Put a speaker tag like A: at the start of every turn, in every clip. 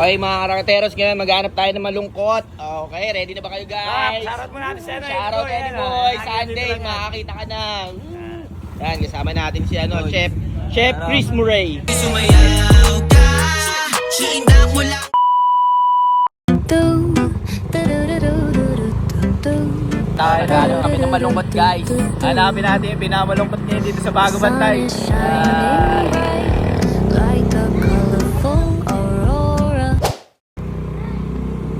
A: Okay mga karateros, ngayon maghanap tayo ng malungkot. Okay, ready na ba kayo guys?
B: Shoutout mo natin si
A: Shoutout Eddie Boy, Sunday, makakita ka na. Yan, kasama natin si Chef Chris Murray.
C: Sumayaw ka, hinda mo lang.
A: Tayo kami ng malungkot guys. Hanapin natin yung pinamalungkot niya dito sa Bago Bantay.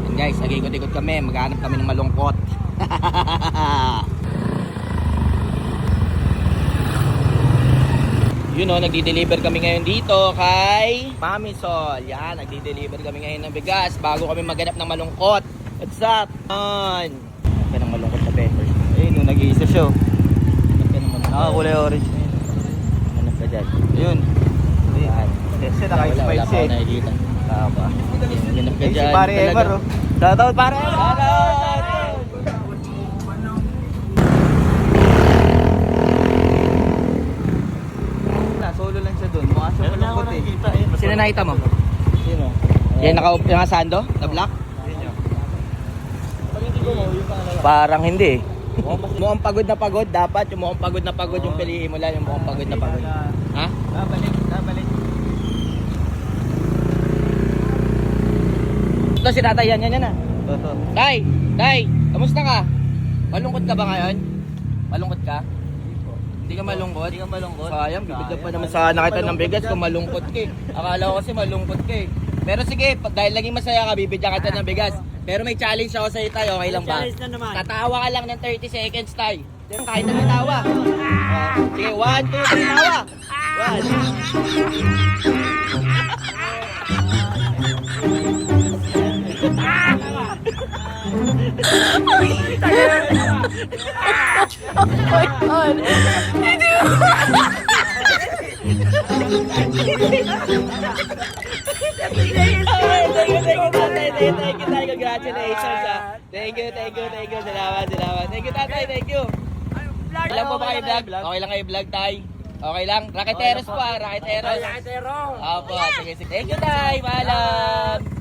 A: Yan guys, nag-ikot-ikot kami. Maghanap kami ng malungkot. Yun o, nagdi-deliver kami ngayon dito kay Mami Sol. Yan, nagdi-deliver kami ngayon ng bigas bago kami maghanap ng malungkot. What's up? Yan. Hanap ka ng malungkot na peppers. Ayun, nung nag-iisa siya. Hanap ka ng malungkot. Kulay orange na yun. Hanap ka dyan. Yun. Yan. Kasi naka-spice eh. Wala pa ako nakikita. Tama. Hanap ka dyan. Si Pare Ever o. Shoutout Pare Ever! Shoutout! Solo lang siya doon. Mukha siya malungkot eh. Sino nakita mo? Sino? Yan naka-off yung sando? Na black? Parang hindi eh. Mukhang pagod na pagod. Dapat yung mukhang pagod na pagod yung piliin mo lang. Yung mukhang pagod na pagod. Ha? Babalik. Ito si tatay yan na. Tay! Kamusta ka? Malungkot ka ba ngayon? Malungkot ka? Hindi ka malungkot? Sayang, bibigyan pa naman sana kita ng bigas kung malungkot ka eh. Akala ko kasi malungkot ka eh. Pero sige, dahil laging masaya ka, bibigyan kita ng bigas. Pero may challenge ako sa'yo tayo, okay lang ba? Tatawa ka lang ng 30 seconds tayo. Kahit na natawa. Sige, 1, 2, 3, tawa! 1. Thank you, congratulations ha. Thank you. Salamat. Thank you tatay, thank you. Alam mo ba kayo vlog? Okay lang kayo vlog tay? Okay lang? Raketeros po ha, Raketeros. Opo, sige. Thank you tay, maalam.